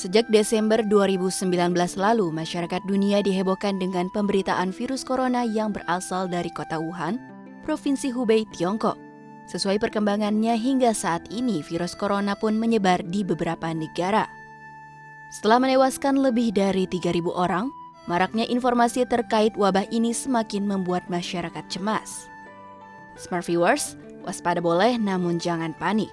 Sejak Desember 2019 lalu, masyarakat dunia dihebohkan dengan pemberitaan virus corona yang berasal dari kota Wuhan, Provinsi Hubei, Tiongkok. Sesuai perkembangannya hingga saat ini, virus corona pun menyebar di beberapa negara. Setelah menewaskan lebih dari 3.000 orang, maraknya informasi terkait wabah ini semakin membuat masyarakat cemas. Smart viewers, waspada boleh namun jangan panik.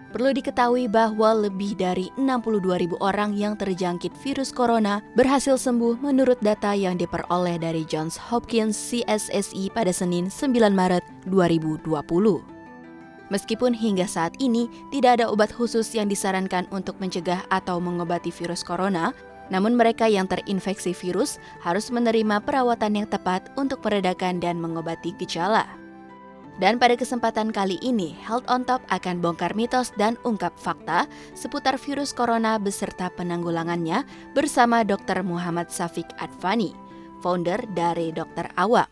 Perlu diketahui bahwa lebih dari 62.000 orang yang terjangkit virus corona berhasil sembuh menurut data yang diperoleh dari Johns Hopkins CSSI pada Senin 9 Maret 2020. Meskipun hingga saat ini tidak ada obat khusus yang disarankan untuk mencegah atau mengobati virus corona, namun mereka yang terinfeksi virus harus menerima perawatan yang tepat untuk meredakan dan mengobati gejala. Dan pada kesempatan kali ini, Health on Top akan bongkar mitos dan ungkap fakta seputar virus corona beserta penanggulangannya bersama Dr. Muhammad Syafiq Advani, founder dari Dokter Awam.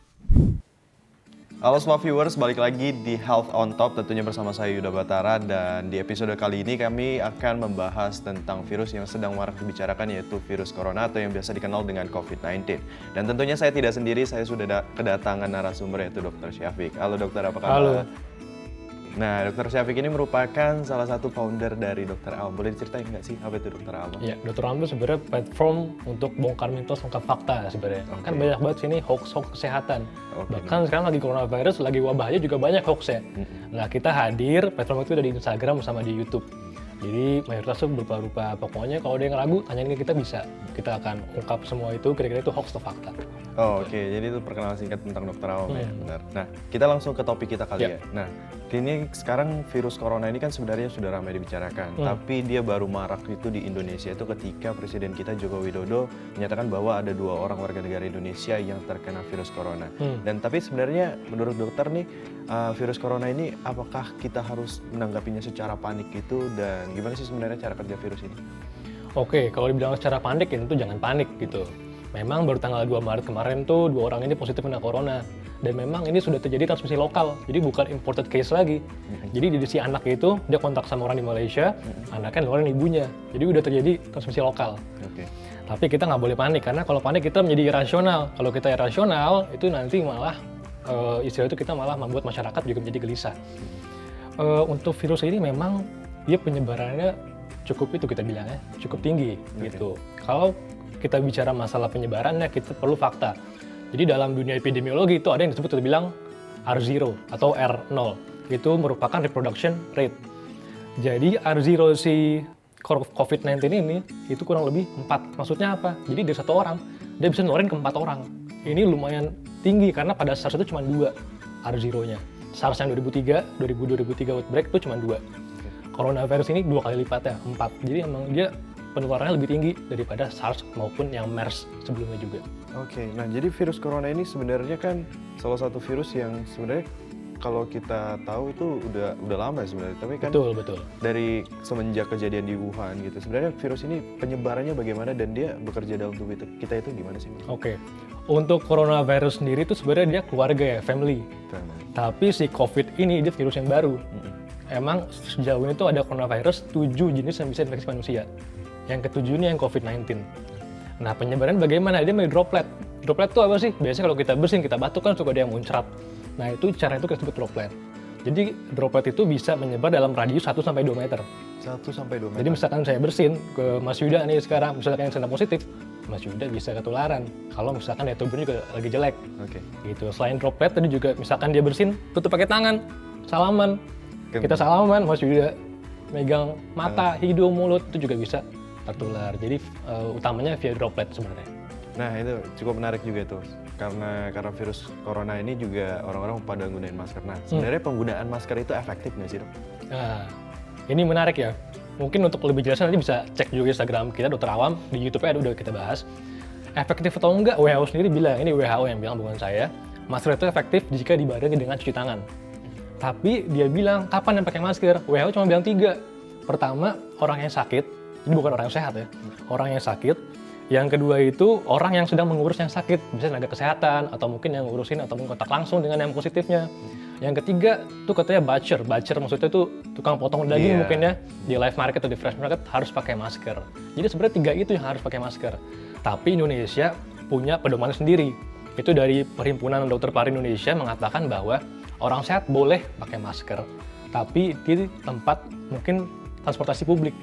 Halo semua viewers, balik lagi di Health on Top, tentunya bersama saya Yuda Batara. Dan di episode kali ini kami akan membahas tentang virus yang sedang marak dibicarakan, yaitu virus corona atau yang biasa dikenal dengan COVID-19. Dan tentunya saya tidak sendiri, saya sudah kedatangan narasumber, yaitu Dr. Syafiq. Halo dokter, apa kabar? Halo. Nah, Dr. Syafiq ini merupakan salah satu founder dari Dokter Awam. Boleh diceritain nggak sih apa itu Dokter Awam? Ya, Dokter Awam itu sebenarnya platform untuk bongkar mitos, ungkap fakta sebenarnya. Kan banyak banget sini hoax kesehatan. Bahkan sekarang lagi coronavirus, lagi wabah aja juga banyak hoax ya. Nah, kita hadir, platform itu ada di Instagram sama di YouTube. Jadi mayoritas itu berupa pokoknya kalau ada yang ragu, tanyain ke kita bisa. Kita akan ungkap semua itu, kira-kira itu hoax atau fakta. Oh, oke. Jadi itu perkenalan singkat tentang Dokter Awam ya, benar. Nah, kita langsung ke topik kita kali ya. Nah, ini sekarang virus corona ini kan sebenarnya sudah ramai dibicarakan, tapi dia baru marak itu di Indonesia itu ketika Presiden kita Joko Widodo menyatakan bahwa ada 2 orang warga negara Indonesia yang terkena virus corona. Dan tapi sebenarnya menurut dokter nih, virus corona ini apakah kita harus menanggapinya secara panik gitu, dan gimana sih sebenarnya cara kerja virus ini? Oke, kalau dibilang secara panik ya tentu jangan panik gitu. Memang baru tanggal 2 Maret kemarin tuh 2 orang ini positif kena corona. Dan memang ini sudah terjadi transmisi lokal, jadi bukan imported case lagi. Jadi si anak itu, dia kontak sama orang di Malaysia, anaknya nularin ibunya. Jadi udah terjadi transmisi lokal. Tapi kita nggak boleh panik, karena kalau panik kita menjadi irasional. Kalau kita irasional, itu nanti malah, istilah itu kita malah membuat masyarakat juga menjadi gelisah. Untuk virus ini memang dia penyebarannya cukup itu kita bilangnya, cukup tinggi gitu. Kalau kita bicara masalah penyebarannya, kita perlu fakta. Jadi dalam dunia epidemiologi itu ada yang disebut kita bilang R0 atau R0. Itu merupakan reproduction rate. Jadi R0 si COVID-19 ini itu kurang lebih 4. Maksudnya apa? Jadi dari 1 orang, dia bisa nularin ke 4 orang. Ini lumayan tinggi karena pada SARS itu cuma 2 R0-nya. SARS yang 2003 outbreak itu cuma 2. Coronavirus ini 2 kali lipatnya, 4. Jadi emang dia penularannya lebih tinggi daripada SARS maupun yang MERS sebelumnya juga. Oke, nah jadi virus corona ini sebenarnya kan salah satu virus yang sebenarnya kalau kita tahu itu udah lama sebenarnya, tapi kan Betul. dari semenjak kejadian di Wuhan gitu, sebenarnya virus ini penyebarannya bagaimana dan dia bekerja dalam tubuh kita itu gimana sih? Oke, untuk coronavirus sendiri itu sebenarnya dia keluarga ya, family. Tapi si COVID ini dia virus yang baru. Emang sejauh ini tuh ada coronavirus 7 jenis yang bisa infeksi manusia. Yang ke-7 ini yang COVID-19. Nah, penyebaran bagaimana? Dia melalui droplet. Droplet itu apa sih? Biasanya kalau kita bersin, kita batuk kan suka ada yang muncrat. Nah, itu cara itu kita sebut droplet. Jadi, droplet itu bisa menyebar dalam radius 1-2 meter. 1-2 meter? Jadi, misalkan saya bersin ke Mas Yuda nih sekarang, misalkan yang sedang positif, Mas Yuda bisa ketularan. Kalau misalkan daya tubuhnya juga lagi jelek. Gitu. Selain droplet, tadi juga misalkan dia bersin, tutup pakai tangan, salaman. Kita salaman, Mas Yuda megang mata, hidung, mulut, itu juga bisa tertular. Jadi utamanya via droplet sebenarnya. Nah itu cukup menarik juga tuh, karena virus corona ini juga orang-orang pada gunain masker. Nah sebenarnya penggunaan masker itu efektif nggak sih dok? Nah ini menarik ya. Mungkin untuk lebih jelasnya nanti bisa cek juga Instagram kita Dokter Awam, di YouTube-nya udah kita bahas. Efektif atau enggak, WHO sendiri bilang, ini WHO yang bilang bukan saya, masker itu efektif jika dibarengi dengan cuci tangan. Tapi dia bilang kapan yang pakai masker? WHO cuma bilang 3. Pertama, orang yang sakit. Ini bukan orang yang sehat ya. Orang yang sakit Yang kedua itu orang yang sedang mengurus yang sakit, misalnya tenaga kesehatan atau mungkin yang ngurusin atau kontak langsung dengan yang positifnya. Yang ketiga tuh katanya butcher maksudnya tuh tukang potong daging mungkin ya di live market atau di fresh market harus pakai masker. Jadi sebenarnya 3 itu yang harus pakai masker. Tapi Indonesia punya pedoman sendiri. Itu dari Perhimpunan Dokter Paru Indonesia mengatakan bahwa orang sehat boleh pakai masker, tapi di tempat mungkin transportasi publik,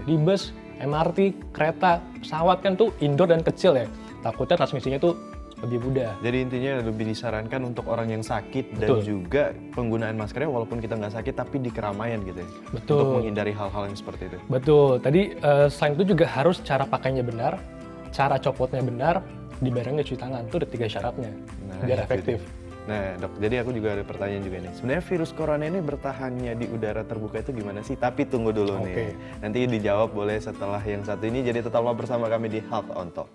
di bus, MRT, kereta, pesawat kan tuh indoor dan kecil ya. Takutnya transmisinya tuh lebih mudah. Jadi intinya lebih disarankan untuk orang yang sakit dan Betul. juga penggunaan maskernya walaupun kita nggak sakit tapi di keramaian gitu ya. Betul. Untuk menghindari hal-hal yang seperti itu. Betul. Tadi selain itu juga harus cara pakainya benar, cara copotnya benar, dibarengnya cuci tangan. Itu ada 3 syaratnya biar itu efektif. dia. Nah dok, jadi aku juga ada pertanyaan juga nih. Sebenarnya virus corona ini bertahannya di udara terbuka itu gimana sih? Tapi tunggu dulu nih. Nanti dijawab boleh setelah yang satu ini. Jadi tetaplah bersama kami di Health on Top.